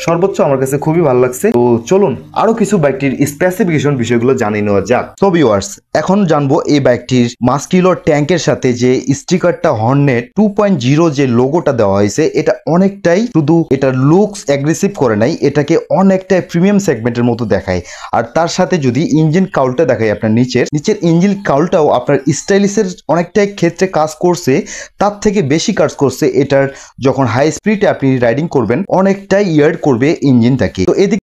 সর্বোচ্চ আমার কাছে খুবই ভালো লাগছে। তো চলুন আরো কিছু বাইকটির স্পেসিফিকেশন বিষয়গুলো জানিয়ে নেওয়া যাক। তো ভিউয়ার্স, এখন জানবো এই বাইকটির মাস্কিউলার ট্যাঙ্কের সাথে যে স্টিকারটা হর্নেট 2.0 যে লোগোটা দেওয়া হয়েছে, এটা অনেকটাই শুধু এটা লুকস অ্যাগ্রেসিভ করে নাই, এটাকে অনেকটাই প্রিমিয়াম সেগমেন্টের মতো দেখায়। আর তার সাথে যদি ইঞ্জিন কাউলটা দেখায় আপনার নিচের ইঞ্জিন কাউলটাও আপনার স্টাইলিশের অনেকটাই ক্ষেত্রে কাজ করছে, তার থেকে বেশি কাজ করছে এটার যখন হাই স্পিডে আপনি রাইডিং করবেন অনেকটাই ইয়ার্ড করবে ইঞ্জিনটাকে। তো এদিকে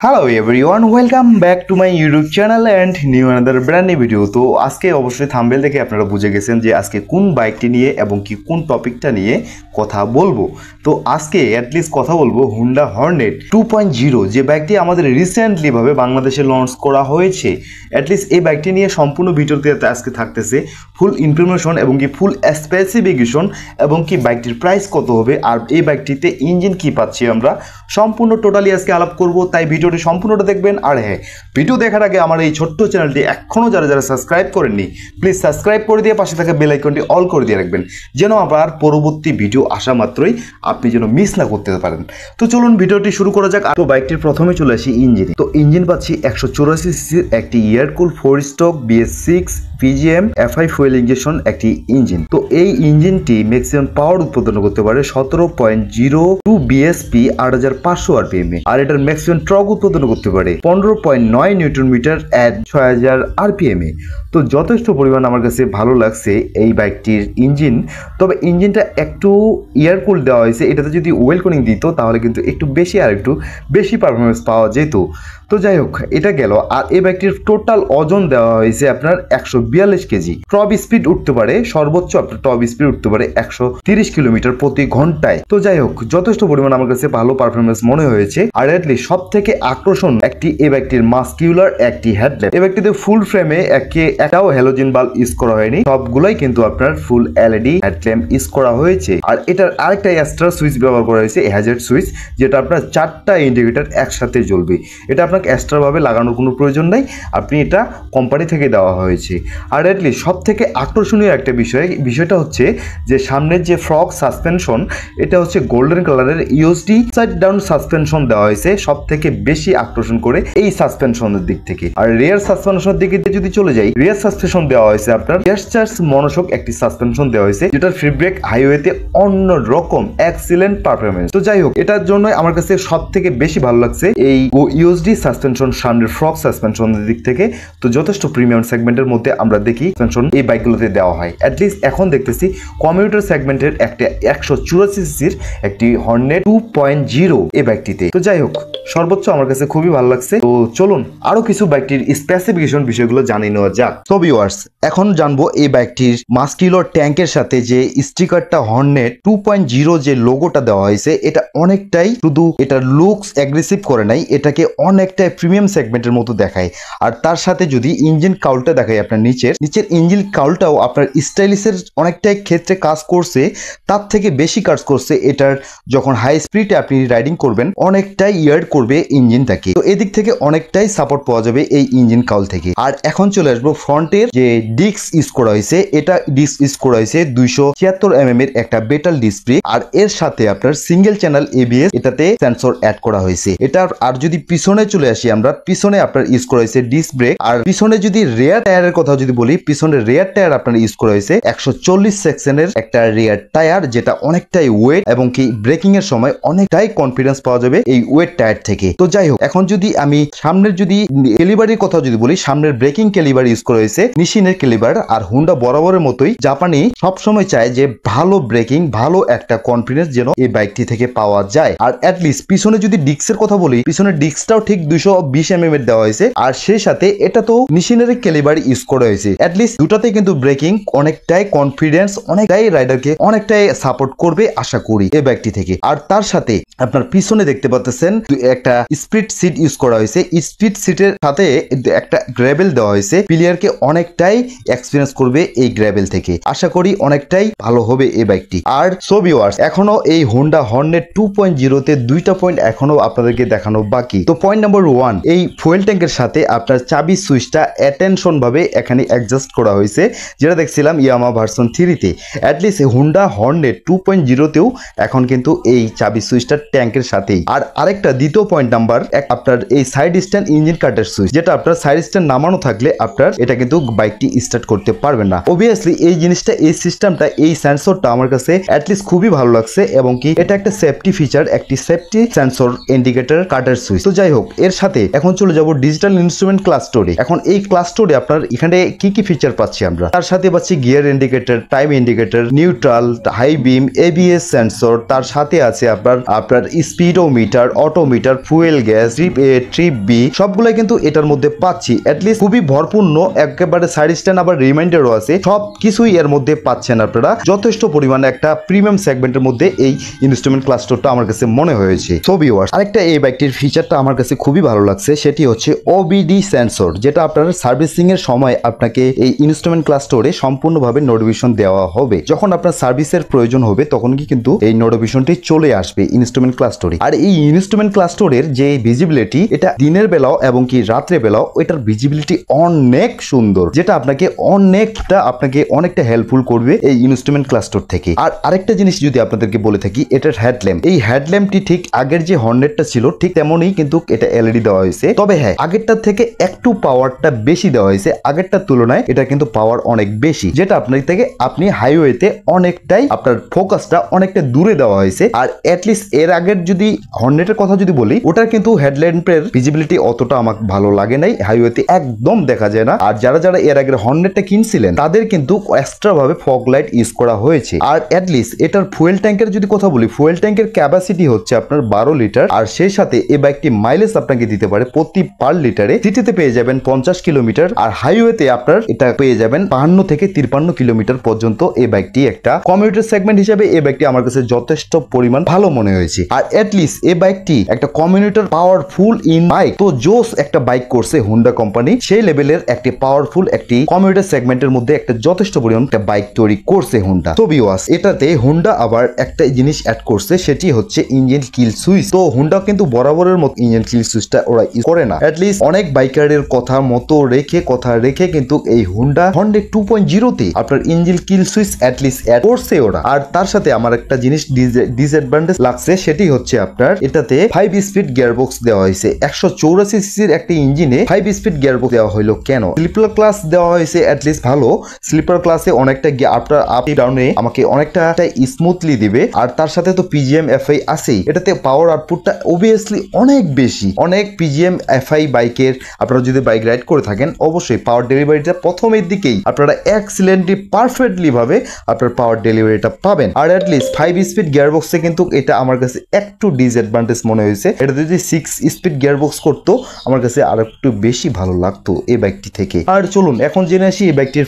hello everyone, welcome back to my YouTube channel and new another brand new video. তো আজকে অবশ্যই থাম্বনেল দেখে আপনারা বুঝে গেছেন যে আজকে কোন বাইকটি নিয়ে এবং কি কোন টপিকটা নিয়ে কথা বলবো। তো আজকে অ্যাটলিস্ট কথা বলবো হুন্ডা হর্নেট 2.0 যে বাইকটি আমাদের রিসেন্টলি ভাবে বাংলাদেশে লঞ্চ করা হয়েছে। অ্যাটলিস্ট এই বাইকটি নিয়ে সম্পূর্ণ ভিডিওতে আজকে থাকতেছে ফুল ইনফরমেশন এবং কি ফুল স্পেসিফিকেশন এবং কি বাইকটির প্রাইস কত হবে আর এই বাইকটিতে ইঞ্জিন কি পাচ্ছি আমরা, সম্পূর্ণ টোটালি আজকে আলাপ করব। তাই ভিডিওটি সম্পূর্ণটা দেখবেন। আর হ্যাঁ, ভিডিও দেখার আগে আমার এই ছোট্ট চ্যানেলটি এখনও যারা সাবস্ক্রাইব করেননি প্লিজ সাবস্ক্রাইব করে দিয়ে পাশে থাকা বেল আইকনটি অল করে দিয়ে রাখবেন, যেন আবার পরবর্তী ভিডিও আসা মাত্রই আপনি যেন মিস না করতে পারেন। তো চলুন ভিডিওটি শুরু করা যাক। তো বাইকটির প্রথমে চলে আসি ইঞ্জিনে। তো ইঞ্জিন পাচ্ছি 184 সিসির একটি air cool 4 stroke BS6 PGM FI fuel injection একটি ইঞ্জিন। তো এই ইঞ্জিনটি ম্যাক্সিমাম পাওয়ার উৎপাদন করতে পারে 17.02 BSP 8500 RPM এ, আর এটার ম্যাক্সিমাম টর্ক উৎপাদন করতে পারে 15.9 নিউটন মিটার এট 6000 RPM এ। তো যথেষ্ট পরিমাণ আমার কাছে ভালো লাগছে এই বাইকটির ইঞ্জিন। তবে ইঞ্জিনটা একটু এয়ারকুল দেওয়া হয়েছে, এটাতে যদি ওয়েল কুলিং দিত তাহলে কিন্তু একটু বেশি পারফরমেন্স পাওয়া যেত। তো যাই হোক, এটা গেল। আর এই বাইকটির টোটাল ওজন দেওয়া হয়েছে আপনার 142 কেজি। টপ স্পিড উঠতে পারে সর্বোচ্চ আপনার টপ স্পিড উঠতে পারে 130 কিলোমিটার প্রতি ঘন্টায়। তো যাই হোক, যথেষ্ট পরিমাণ আমার কাছে ভালো পারফরমেন্স মনে হয়েছে। আর এটলিস্ট সব থেকে আকর্ষণ একটি এই বাইকটির মাস্কিউলার একটি হেডল্যাম্প। এই বাইকটিতে ফুল ফ্রেমে একটাও হ্যালোজেন বাল্ব ইউজ করা হয়নি, সবগুলাই কিন্তু আপনার ফুল LED হেডল্যাম্প ইউজ করা হয়েছে। আর এটার আরেকটা এক্সট্রা সুইচ ব্যবহার করা হয়েছে, হ্যাজার্ড সুইচ, যেটা আপনার 4টা ইন্ডিকেটর একসাথে জ্বলবে। এটা আপনার এক্সট্রা ভাবে লাগানোর কোনো প্রয়োজন নাই, আপনি এটা কোম্পানি থেকে দেওয়া হয়েছে। আর এটলিস্ট সব থেকে আকর্ষণীয় একটা বিষয়টা হচ্ছে যে সামনের যে ফ্রগ সাসপেনশন, এটা হচ্ছে গোল্ডেন কালারের USD সাইড ডাউন সাসপেনশন দেওয়া হয়েছে, সব থেকে বেশি আকর্ষণ করে এই সাসপেনশনের দিক থেকে। আর রিয়ার সাসপেনশনের দিকে যদি চলে যাই, রিয়ার সাসপেনশন দেওয়া হয়েছে আপনার চার্জ মনোশক একটি সাসপেনশন দেওয়া হয়েছে, যেটার ফ্রি ব্রেক হাইওয়েতে অন্য রকম এক্সিলেন্ট পারফরমেন্স। তো যাই হোক, এটার জন্য আমার কাছে সব থেকে বেশি ভালো লাগছে এই USD সাসপেনশন সামনের ফ্রগ সাসপেনশনের দিক থেকে। তো যথেষ্ট প্রিমিয়াম সেগমেন্টের মধ্যে আমরা দেখি সাসপেনশন এই বাইকগুলোতে দেওয়া হয়। অ্যাটলিস্ট এখন দেখতেছি কমিউটার সেগমেন্টের একটা 184 সিসির একটি হর্নেট 2.0 এই বাইকটিতে। তো যাই হোক, সর্বোচ্চ আমার কাছে খুবই ভালো লাগছে। তো চলুন আরো কিছু বাইকটির স্পেসিফিকেশন বিষয়গুলো জানিয়ে নেওয়া যাক। তো ভিউয়ার্স, এখন জানবো এই বাইকটির মাস্কিউলার ট্যাঙ্কের সাথে যে স্টিকারটা হর্নেট 2.0 যে লোগোটা দেওয়া হয়েছে, এটা অনেকটাই শুধু এটা লুকস অ্যাগ্রেসিভ করে নাই, এটাকে অনেকটাই প্রিমিয়াম সেগমেন্টের মতো দেখায়। আর তার সাথে যদি ইঞ্জিন কাউলটা দেখায় আপনার নিচের ইঞ্জিন কাউলটাও আপনার স্টাইলিশের অনেকটাই ক্ষেত্রে কাজ করছে, তার থেকে বেশি কাজ করছে এটার যখন হাই স্পিডে আপনি রাইডিং করবেন অনেকটাই ইয়ার্ড করবে ইঞ্জিনটাকে। তো এদিক থেকে অনেকটাই সাপোর্ট পাওয়া যাবে এই ইঞ্জিন কাউল থেকে। আর এখন চলে আসবো ফ্রন্টের যে ডিস্ক ইউজ করা হয়েছে, এটা ডিস্ক ইউজ করা হয়েছে 276 mm এর একটা বেটাল ডিসপ্লে। আর এর সাথে আপনার সিঙ্গেল চ্যানেল ABS এটাতে সেন্সর অ্যাড করা হয়েছে এটার। আর যদি পিছনে চলে আসি আমরা, পিছনে আপনার ইউজ করা হয়েছে ডিস্ক ব্রেক। আর পিছনে যদি রেয়ার টায়ারের কথা যদি বলি, পিছনে রেয়ার টায়ার আপনার ইউজ করা হয়েছে 140 সেকশনের একটা রেয়ার টায়ার, যেটা অনেকটাই ওয়েট এবং কি ব্রেকিং এর সময় অনেকটাই কনফিডেন্স পাওয়া যাবে এই ওয়েট টায়ার থেকে। তো যাই হোক, এখন যদি আমি সামনের যদি ক্যালিবারের কথা যদি বলি, সামনের ব্রেকিং ক্যালিবার ইউজ করা হয়েছে নিশিনের ক্যালিবার। আর হুন্ডা বরাবরের মতোই জাপানি সবসময় চায় যে ভালো ব্রেকিং, ভালো একটা কনফিডেন্স যেন এই বাইকটি থেকে পাওয়া যায়। আর অ্যাটলিস্ট পিছনে যদি ডিস্কের কথা বলি, পিছনে ডিস্কটাও ঠিক 220 mm এর দেওয়া হয়েছে। আর সেই সাথে এটা তো নিশিনের ক্যালিবার ইউজ করা হয়েছে। অ্যাটলিস্ট দুটাতে কিন্তু ব্রেকিং অনেকটাই কনফিডেন্স, অনেকটাই রাইডারকে অনেকটাই সাপোর্ট করবে আশা করি এই বাইকটি থেকে। আর তার সাথে আপনার পিছনে দেখতে পাচ্ছেন একটা স্পিড সিট ইউজ করা হয়েছে, স্পিড সিটের সাথে একটা গ্র্যাবেল দেওয়া হয়েছে, প্লেয়ারকে অনেকটাই এক্সপিরিয়েন্স করবে এই গ্র্যাবেল থেকে। আশা করি অনেকটাই ভালো হবে এই বাইকটি। আর সো ভিউয়ার্স, এখনো এই হোন্ডা হর্নেট 2.0 তে দুইটা পয়েন্ট এখনো আপনাদেরকে দেখানো বাকি। তো পয়েন্ট নাম্বার 1, এই ফুয়েল ট্যাঙ্কের সাথে আপনার চাবি সুইচটা অ্যাটেনশন ভাবে এখানে একটুখানি অ্যাডজাস্ট করা হয়েছে, যেটা দেখছিলাম ইয়ামা ভার্সন 3-তে। অ্যাটলিস্ট হুন্ডা হর্নেট 2.0-তেও এখন কিন্তু এই চাবি সুইচটা ট্যাঙ্কের সাথেই। আর আরেকটা দ্বিতীয় পয়েন্ট নাম্বার, আপনার এই সাইড স্ট্যান্ড ইঞ্জিন কাটার সুইচ, যেটা আপনার সাইড স্ট্যান্ড নামানো থাকলে আপনার এটা কিন্তু বাইকটি স্টার্ট করতে পারবেন না। অবভিয়াসলি এই জিনিসটা, এই সিস্টেমটা, এই সেন্সরটা আমার কাছে অ্যাটলিস্ট খুবই ভালো লাগছে, এবং কি এটা একটা সেফটি ফিচার, একটি সেফটি সেন্সর ইন্ডিকেটর কাটার সুইচ। তো যাই হোক, এর সাথে এখন চলে যাব ডিজিটাল ইনস্ট্রুমেন্ট ক্লাস্টারে। এখন এই ক্লাস্টারে আপনার এখানে কি কি ফিচার পাচ্ছি আমরা, তার সাথে পাচ্ছি gear indicator, time indicator, neutral, high beam, ABS sensor, তার সাথে আছে আপনার speedometer, odometer, fuel gauge, trip A, trip B, সবগুলাই কিন্তু এটার মধ্যে পাচ্ছি। অ্যাটলিস্ট খুবই ভরপূর্ণ, একেবারে সাইড স্ট্যান্ড আবার রিমাইন্ডারও আছে, সব কিছুই এর মধ্যে পাচ্ছেন আপনারা। যথেষ্ট পরিমাণে একটা প্রিমিয়াম সেগমেন্টের মধ্যে এই ইনস্ট্রুমেন্ট ক্লাস্টারটা আমার কাছে মনে হয়েছে। সো ভিউয়ার্স, আরেকটা এই বাইকটির ফিচারটা আমার কাছে খুবই ভালো লাগছে, সেটি হচ্ছে ওবিডি সেন্সর, যেটা আপনার সার্ভিসিং এর সময় আপনাকে এই ইনস্ট্রুমেন্ট ক্লাস্টারে সম্পূর্ণভাবে নোটিফিকেশন দেওয়া হবে। যখন আপনার সার্ভিসের প্রয়োজন হবে তখন কিন্তু এই নোটিফিকেশনটি চলে আসবে ইনস্ট্রুমেন্ট ক্লাস্টারে। আর এই ইনস্ট্রুমেন্ট ক্লাস্টারের যে ভিজিবিলিটি, এটা দিনের বেলাও এবং কি রাত্রে বেলাও এটার ভিজিবিলিটি অনেক সুন্দর, যেটা আপনাকে অনেকটা হেল্পফুল করবে এই ইনস্ট্রুমেন্ট ক্লাস্টার থেকে। আর আরেকটা জিনিস যদি আপনাদেরকে বলে থাকি, এটার হেডল্যাম্প, এই হেডল্যাম্পটি ঠিক আগের যে হর্নেটটা ছিল ঠিক তেমনই কিন্তু এটা এলইডি দেওয়া হয়েছে। তবে হ্যাঁ, আগেরটার থেকে একটু পাওয়ারটা বেশি দেওয়া হয়েছে, আগেরটার তুলনায় এটা কিন্তু পাওয়ার অনেক বেশি, যেটা আপনার থেকে আপনি হাইওয়েতে অনেকটাই আপনার ফোকাসটা অনেকটা দূরে দেওয়া হয়েছে। আর অ্যাটলিস্ট এর আগের যদি হর্নেটের কথা যদি বলি, ওটার কিন্তু হেডল্যাম্পের ভিজিবিলিটি অতটা আমার ভালো লাগে নাই, হাইওয়েতে একদম দেখা যায় না। আর যারা এর আগের হর্নেটটা কিনছিলেন তাদের কিন্তু এক্সট্রা ভাবে ফগ লাইট ইউজ করা হয়েছে। আর অ্যাটলিস্ট এটার ফুয়েল ট্যাঙ্কের যদি কথা বলি, ফুয়েল ট্যাঙ্কের ক্যাপাসিটি হচ্ছে আপনার 12 লিটার, আর সেই সাথে এই বাইকটি মাইলেজ আপনাকে দিতে পারে প্রতি পার লিটারে সিটিতে পেয়ে যাবেন 50 কিলোমিটার, আর হাইওয়েতে আপনার এটা পেয়ে যাবেন 52 থেকে 53 কিলোমিটার পর্যন্ত। এই বাইকটি একটা কমিউটার সেগমেন্ট হিসেবে এই বাইকটি আমার কাছে যথেষ্ট পরিমাণ ভালো মনে হয়েছে। আর অ্যাটলিস্ট এই বাইকটি একটা কমিউটার পাওয়ারফুল ইন বাইক, তো জোস একটা বাইক করছে হুন্ডা কোম্পানি, সেই লেভেলের একটি পাওয়ারফুল একটি কমিউটার সেগমেন্টের মধ্যে একটা যথেষ্ট পরিমাণ একটা বাইক তৈরি করছে হুন্ডা। তো ভিউয়ার্স, এটাতে হুন্ডা আবার একটা জিনিস অ্যাড করছে, সেটি হচ্ছে ইঞ্জিন কিল সুইচ। তো হুন্ডা কিন্তু বরাবরের মতো ইঞ্জিন কিল সুইচটা ওরা ইউজ করে না, অ্যাটলিস্ট অনেক বাইকারের কথা রেখে কিন্তু এই হুন্ডা হর্নেট 2.0-তে আপনার engine kill switch at least add করছে ওরা। আর তার সাথে আমার একটা জিনিস ডিসঅ্যাডভান্টেজ লাগছে, সেটি হচ্ছে আপনার এটাতে 5 স্পিড গিয়ারবক্স দেওয়া হয়েছে। 184 সিসির একটি ইঞ্জিনে 5 স্পিড গিয়ারবক্স দেওয়া হলো কেন? স্লিপার ক্লাস দেওয়া হয়েছে, অ্যাটলিস্ট ভালো স্লিপার ক্লাসে অনেকটা আপনার আপ ডাউনে আমাকে অনেকটা স্মুথলি দিবে। আর তার সাথে তো পিজিএম এফআই আছেই, এটাতে পাওয়ার আউটপুটটা অবভিয়াসলি অনেক বেশি। অনেক পিজিএম এফআই বাইকের আপনারা যদি বাইক রাইড করে থাকেন, অবশ্যই পাওয়ার ডেলিভারিটা প্রথমের দিকেই আপনারা এক্সিলেন্টলি পারফেক্টলি ভাবে আপনার পাওয়ার ডেলিভারিটা পাবেন। আর অ্যাটলিস্ট 5 স্পিড গিয়ারবক্সে কিন্তু এটা আমার কাছে একটু ডিসঅ্যাডভান্টেজ মনে হয়েছে। এটা যদি 6 স্পিড গিয়ারবক্স করতো আমার কাছে আর একটু বেশি ভালো লাগতো এই বাইকটি থেকে। আর চলুন এখন জেনে আসি এই বাইকটির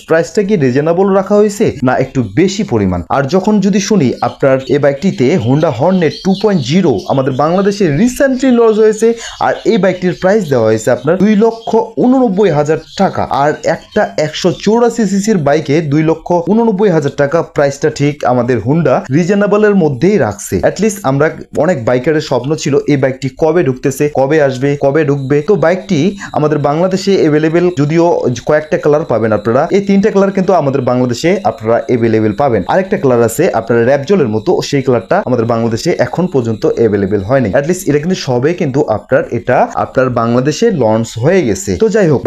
প্রাইসটা কি রিজনেবল রাখা হয়েছে না একটু বেশি পরিমাণ। আর যখন যদি শুনি আপনার এই বাইকটিতে হুন্ডা হর্নেট 2.0 আমাদের বাংলাদেশে রিসেন্টলি লঞ্চ হয়েছে, আর এই বাইকটির প্রাইস দেওয়া হয়েছে আপনার 2,89,000 টাকা। আর একটা 184 সিসির বাইকে 2,89,000 টাকা প্রাইসটা ঠিক আমাদের হুন্ডা রিজনেবলের মধ্যেই রাখছে। অ্যাটলিস্ট আমরা অনেক বাইকারের স্বপ্ন ছিল এই বাইকটি কবে ঢুকতেছে, কবে আসবে, কবে ঢুকবে। তো বাইকটি আমাদের বাংলাদেশে এভেলেবেল, যদিও কয়েকটা কালার পাবেন আপনারা, এই 3টা কালার কিন্তু আমাদের বাংলাদেশে আপনারা এভেলেবেল পাবেন। আরেকটা কালার আছে আপনার র্যাপজলের মতো, সেই কালারটা আমাদের বাংলাদেশে এখন পর্যন্ত এভেলেবেল হয়নি। অ্যাটলিস্ট এটা কিন্তু সবে কিন্তু আপনার বাংলাদেশে লঞ্চ হয়ে গেছে। তো যাই হোক,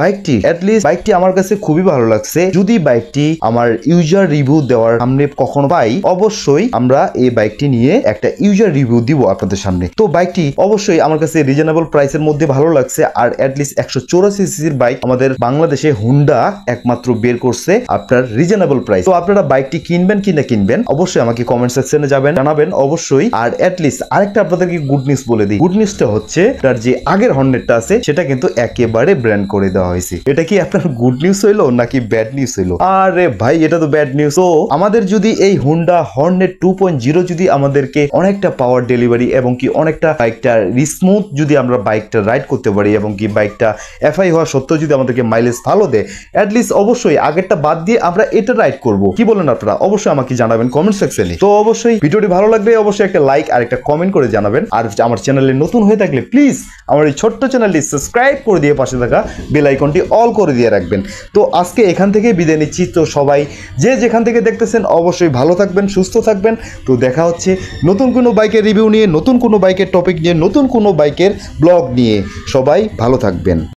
বাইকটি আমার কাছে খুবই ভালো লাগছে। যদি বাইকটি আমার ইউজার রিভিউ দেওয়ার সামনে কখনো পাই, অবশ্যই আমরা এই বাইকটি নিয়ে একটা ইউজার রিভিউ দিব আপনাদের সামনে। তো বাইকটি অবশ্যই আমার কাছে রিজনেবল প্রাইসের মধ্যে ভালো লাগছে। আর অ্যাটলিস্ট 184 সিসির বাইক আমাদের বাংলাদেশে হুন্ডা একমাত্র বের করছে আপনার রিজনেবল প্রাইস। তো আপনারা বাইকটি কিনবেন কি না কিনবেন অবশ্যই আমাকে কমেন্ট সেকশনে জানাবেন অবশ্যই। আর অ্যাটলিস্ট আরেকটা আপনাদেরকে গুড নিউজ বলে দিই। গুড নিউজটা হচ্ছে তার যে আগের হর্নেটটা আছে সেটা কিন্তু একেবারে ব্র্যান্ড করে দেওয়া হয়েছে। এটা কি আপনার গুড নিউজ হইলো নাকি ব্যাড নিউজ হইলো? আরে ভাই, এটা তো ব্যাড নিউজ। তো আমাদের যদি এই হুন্ডা হর্নেট 2.0 যদি আমাদেরকে অনেকটা পাওয়ার ডেলিভারি এবং কি অনেকটা বাইকটা স্মুথ যদি আমরা বাইকটা রাইড করতে পারি এবং কি বাইকটা এফআই হওয়া সত্ত্বেও যদি আমাদেরকে মাইলেজ ভালো দেয়, অ্যাটলিস্ট অবশ্যই আগেরটা বাদ দিয়ে আমরা এটা রাইড করব। কি বলেন আপনারা? অবশ্যই আমাকে জানাবেন কমেন্ট সেকশনে। তো অবশ্যই ভিডিওটি ভালো লাগলে অবশ্যই একটা লাইক আর একটা কমেন্ট করে জানাবেন। আর আমার চ্যানেলে নতুন হয়ে থাকলে প্লিজ আমার এই ছোট্ট চ্যানেলটি সাবস্ক্রাইব করে দিয়ে পাশে থাকা বেল আইকনটি অল করে দিয়ে রাখবেন। তো আজকে এখান থেকে বিদায় নিচ্ছি। তো সবাই যে যেখান থেকে দেখতেছেন অবশ্যই ভালো থাকবেন, সুস্থ থাকবেন। তো দেখা হচ্ছে নতুন কোনো বাইকের রিভিউ নিয়ে, নতুন কোনো বাইকের টপিক নিয়ে, নতুন কোনো বাইকের ব্লগ নিয়ে। সবাই ভালো থাকবেন।